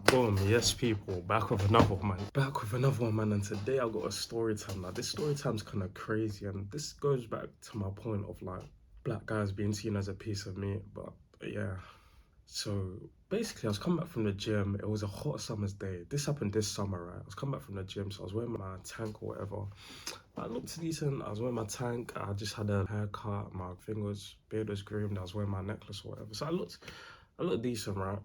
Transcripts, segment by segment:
Boom, yes people, back with another one, man. Back with another one, man, and today I got a story time. Now, this story time's kind of crazy, and this goes back to my point of like black guys being seen as a piece of meat, but yeah. So basically, I was coming back from the gym. It was a hot summer's day. This happened this summer, right? I was coming back from the gym, so I was wearing my tank or whatever. I looked decent. I was wearing my tank. I just had a haircut. My beard was groomed. I was wearing my necklace or whatever. So I looked decent, right?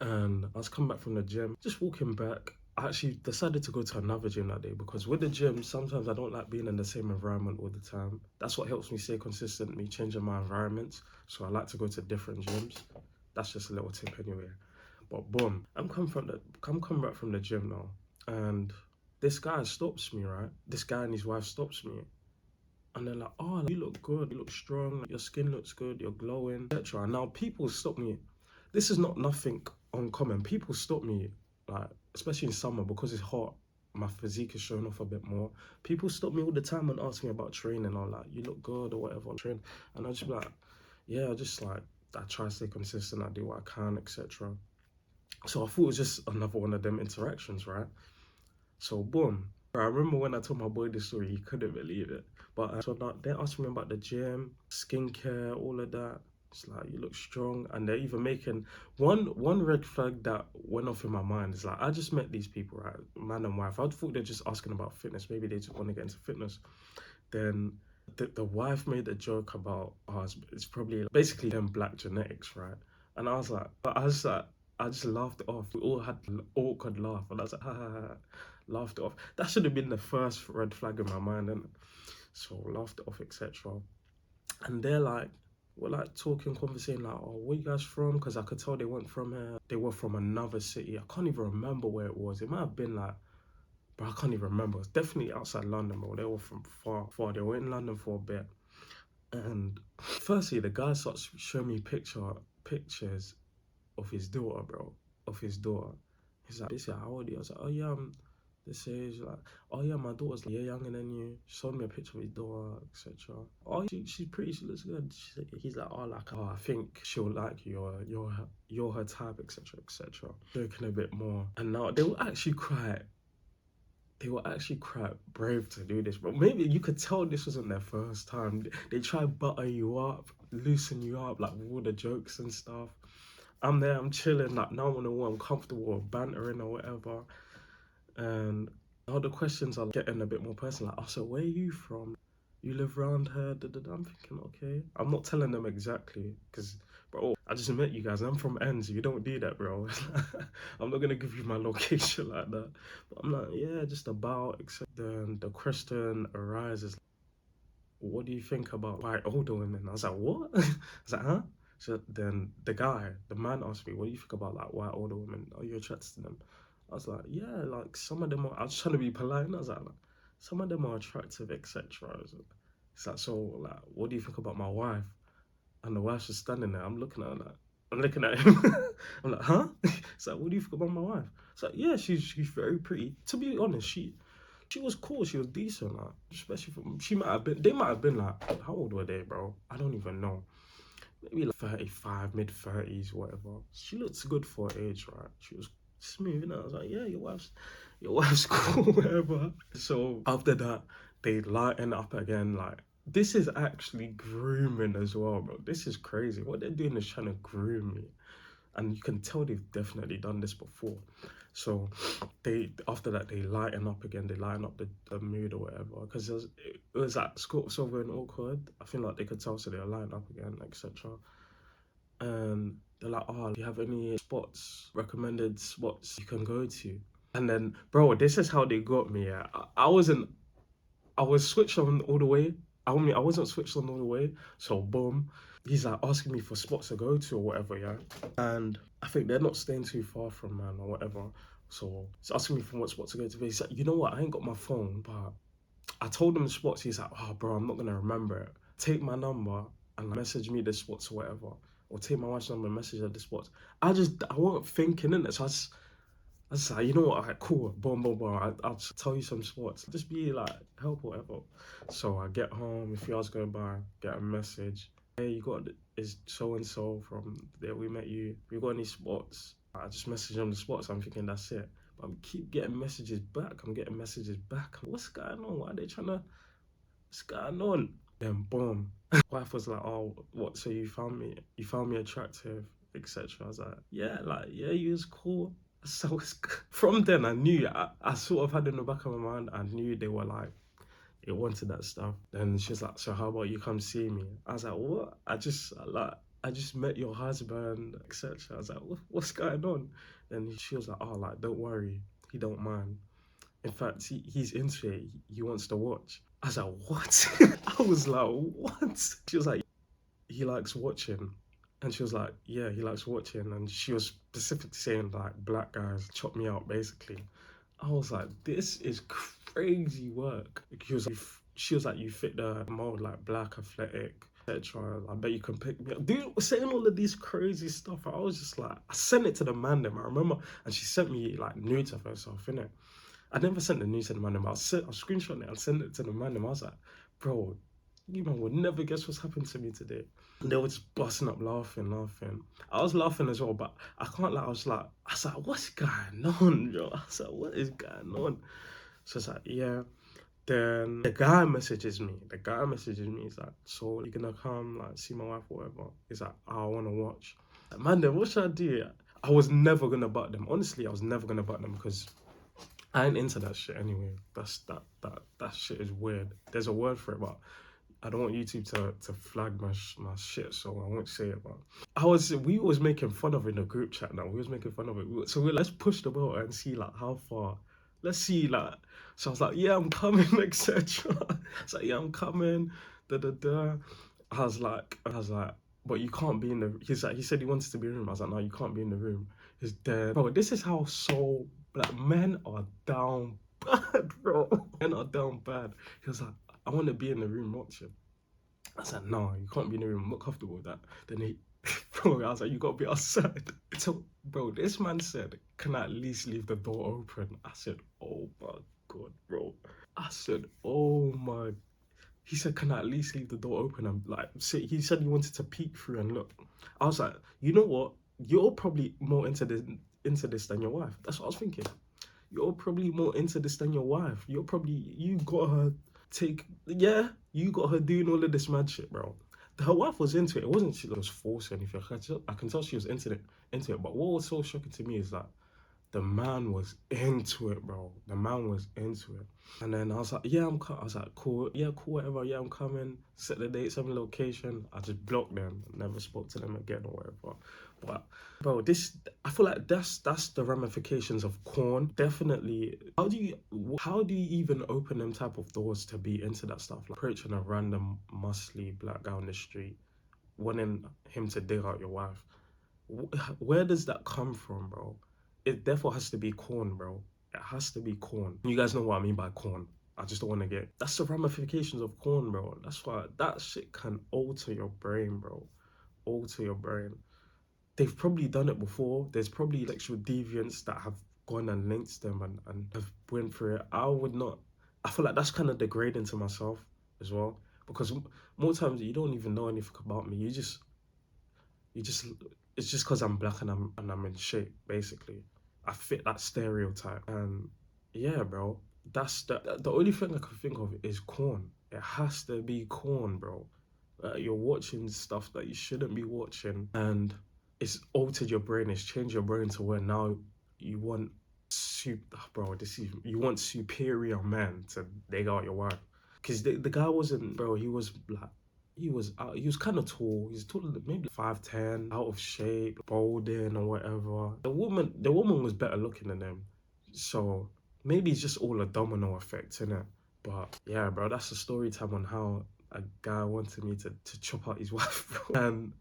And I was coming back from the gym, just walking back. I actually decided to go to another gym that day because with the gym, sometimes I don't like being in the same environment all the time. That's what helps me stay consistent, me changing my environments. So I like to go to different gyms. That's just a little tip anyway. But boom, I'm coming back from the gym now, and this guy stops me, right? This guy and his wife stops me, and they're like, "Oh, you look good, you look strong, your skin looks good, you're glowing, etc." Now people stop me. This is not nothing uncommon. People stop me, like especially in summer because it's hot. My physique is showing off a bit more. People stop me all the time and ask me about training or like, "You look good" or whatever. Train, and I just be like, "Yeah, I just like I try to stay consistent. I do what I can, etc." So I thought it was just another one of them interactions, right? So boom. I remember when I told my boy this story, he couldn't believe it. But so now they're asking me about the gym, skincare, all of that. It's like you look strong, and they're even making one red flag that went off in my mind is like I just met these people, right, man and wife. I thought they're just asking about fitness. Maybe they just want to get into fitness. Then the wife made a joke about it's probably basically them black genetics, right? And I just laughed it off. We all had an awkward laugh, and I was like, ha ha ha, laughed it off. That should have been the first red flag in my mind, and so laughed it off, etc. And they're like, we're like talking, conversing, like, oh, where you guys from? Because I could tell they weren't from here. They were from another city. I can't even remember where it was. It might have been like, but I can't even remember. It's definitely outside London, bro. They were from far, far. They were in London for a bit. And firstly, the guy starts showing me pictures of his daughter, bro. Of his daughter. He's like, "This is how old are you?" I was like, "Oh yeah, I'm this age." Like, "Oh yeah, my daughter's like a year younger than you." She showed me a picture of his daughter, etc. "Oh, she's pretty. She looks good." He's like, "Oh, like, oh, I think she'll like you. Or you're her type, etc., etc." Joking a bit more, and now they were actually quite brave to do this, but maybe you could tell this wasn't their first time. They try to butter you up, loosen you up, like with all the jokes and stuff. I'm there, I'm chilling, like no one know I'm comfortable or bantering or whatever. And all the questions are getting a bit more personal. Like, oh, so where are you from? You live around here? Da, da, da. I'm thinking, okay. I'm not telling them exactly because, bro, I just met you guys. I'm from ends. You don't do that, bro. I'm not going to give you my location like that. But I'm like, yeah, just about. Except then the question arises, what do you think about white older women? I was like, what? I was like, huh? So then the man asked me, what do you think about like white older women? Are you attracted to them? I was like, yeah, like some of them are, I was trying to be polite, and I was like some of them are attractive, etc. It's like, so like, what do you think about my wife? And the wife's just standing there. I'm looking at her like, I'm looking at him. I'm like, huh? It's like, what do you think about my wife? It's like, yeah, she's very pretty. To be honest, she was cool. She was decent, like, especially from, she might have been. They might have been like, how old were they, bro? I don't even know. Maybe like 35, mid 30s, whatever. She looks good for her age, right? She was smooth, and I was like, yeah, your wife's cool, whatever. So after that, they lighten up again. Like this is actually grooming as well, bro. This is crazy. What they're doing is trying to groom me, and you can tell they've definitely done this before. So they after that they lighten up again. They lighten up the mood or whatever because it was like so very awkward. I feel like they could tell, so they lighten up again, etc. And they're like, "Oh, do you have any recommended spots you can go to?" And then, bro, this is how they got me. Yeah, I was switched on all the way. I mean, I wasn't switched on all the way. So boom, he's like asking me for spots to go to or whatever, yeah. And I think they're not staying too far from man or whatever. So he's asking me for what spot to go to. But he's like, you know what? I ain't got my phone, but I told him the spots. He's like, oh, bro, I'm not gonna remember it. Take my number and message me the spots or whatever. Or take my wife's number and message her the spots. I wasn't thinking in it. So I was like, you know what, alright, cool, boom, boom, boom. I'll tell you some spots. Just be like, help or whatever. So I get home, a few hours go by, get a message. Hey, you got, is so and so from there we met you. You got any spots? I just message on the spot, so I'm thinking that's it. But I keep getting messages back. I'm getting messages back. What's going on? Why are they trying to? What's going on? Then boom. Wife was like, "Oh, what? So you found me? You found me attractive, etc." I was like, yeah, you was cool." So from then, I knew. I sort of had in the back of my mind. I knew they were like, it wanted that stuff. Then she's like, "So how about you come see me?" I was like, "What? I just met your husband, etc." I was like, "What's going on?" And she was like, "Oh, like don't worry, he don't mind. In fact, he's into it. He wants to watch." I was like, "What?" I was like, "What?" She was like, "He likes watching." And she was like, "Yeah, he likes watching." And she was specifically saying like black guys chop me out basically. I was like, this is crazy work. She was like, "You fit the mold, like black, athletic, etc. I bet you can pick me up." Dude was saying all of these crazy stuff. I was just like, I sent it to the man them. I remember, and she sent me like nudes of herself, innit? I never sent the news to the man. I screenshot it and sent it to the man. I was like, "Bro, you man would never guess what's happened to me today." And they were just busting up laughing. I was laughing as well, but I can't lie. I was like, "What's going on, yo?" I was like, "What is going on?" So it's like, yeah. Then the guy messages me. The guy messages me. He's like, "So you gonna come, like, see my wife or whatever?" He's like, "Oh, I wanna watch." Like, man, then what should I do? I was never gonna butt them. Honestly, I was never gonna butt them because I ain't into that shit anyway. That shit is weird. There's a word for it, but I don't want YouTube to flag my shit, so I won't say it. But we was making fun of it in the group chat. Now we was making fun of it. So let's push the boat and see like how far. Let's see like. So I was like, "Yeah, I'm coming," etc. It's like, "Yeah, I'm coming." Da da da. I was like, "But you can't be in the." He's like, he said he wanted to be in the room. I was like, "No, you can't be in the room." He's dead, bro. This is how so like men are down bad, bro. Men are down bad. He was like, "I want to be in the room watching." I said, "No, you can't be in the room. I'm not comfortable with that." Then bro, I was like, "You gotta be outside." So, bro, this man said, "Can I at least leave the door open?" I said, "Oh my God, bro." I said, "Oh my." He said, "Can I at least leave the door open?" And like, he said he wanted to peek through and look. I was like, "You know what? You're probably more into this than your wife." That's what I was thinking. You're probably more into this than your wife. You got her you got her doing all of this mad shit, bro. Her wife was into it. It wasn't she was forcing anything. I can tell she was into it. But what was so shocking to me is that the man was into it, bro. The man was into it. And then I was like, "Yeah, I was like, "Cool, yeah, cool, whatever. Yeah, I'm coming." Set the date, set the location. I just blocked them. Never spoke to them again or whatever. But bro, I feel like that's the ramifications of corn. Definitely. How do you even open them type of doors to be into that stuff? Like approaching a random muscly black guy on the street, wanting him to dig out your wife. Where does that come from, bro? It therefore has to be corn, bro. It has to be corn. You guys know what I mean by corn. I just don't want to get. That's the ramifications of corn, bro. That's why that shit can alter your brain, bro. Alter your brain. They've probably done it before. There's probably sexual deviants that have gone and linked them and have went through it. I would not. I feel like that's kind of degrading to myself as well because more times you don't even know anything about me. You just it's just because I'm black and I'm in shape basically. I fit that stereotype and yeah, bro. That's the only thing I can think of is corn. It has to be corn, bro. You're watching stuff that you shouldn't be watching, and it's altered your brain. It's changed your brain to where now you want bro. You want superior men to dig out your wife. Cause the guy wasn't, bro. He was kind of tall. He's taller than maybe 5'10", out of shape, balding or whatever. The woman was better looking than him. So maybe it's just all a domino effect, innit? But yeah, bro, that's a story time on how a guy wanted me to chop out his wife, bro. And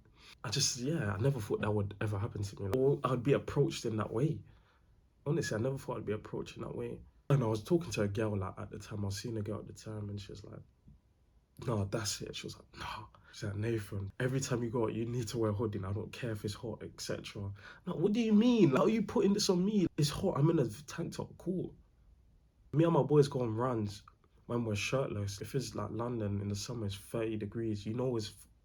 I never thought that would ever happen to me. Or I'd be approached in that way. Honestly, I never thought I'd be approached in that way. And I was talking to a girl like at the time. I was seeing a girl at the time, and she was like, "No, that's it." She was like, "No." She's like, "Nathan, every time you go out, you need to wear a hoodie. I don't care if it's hot, etc." Like, what do you mean? Like, how are you putting this on me? It's hot. I'm in a tank top. Cool. Me and my boys go on runs when we're shirtless. If it's like London in the summer, it's 30 degrees. You know,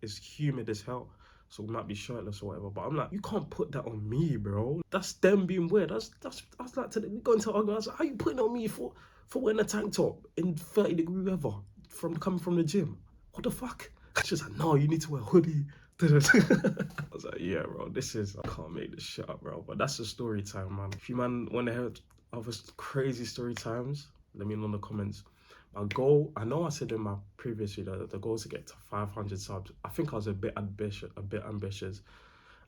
it's humid as hell. so we might be shirtless or whatever. But I'm like, you can't put that on me, bro. That's them being weird. I was like, we got into argument. I was like, how you putting it on me for wearing a tank top in 30-degree weather from coming from the gym? What the fuck? She's like, no, you need to wear a hoodie. I was like, yeah, bro, I can't make this shit up, bro. But that's the story time, man. If you man want to hear other crazy story times, let me know in the comments. My goal, I know I said in my previous video, the goal is to get to 500 subs. I think I was a bit ambitious.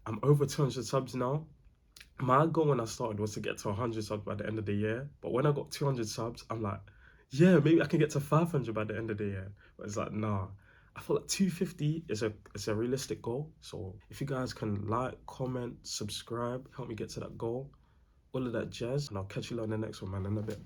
I'm over 200 subs now. My goal when I started was to get to 100 subs by the end of the year. But when I got 200 subs, I'm like, yeah, maybe I can get to 500 by the end of the year. But it's like, nah. I feel like 250 is a realistic goal. So if you guys can like, comment, subscribe, help me get to that goal, all of that jazz, and I'll catch you on the next one, man, in a bit.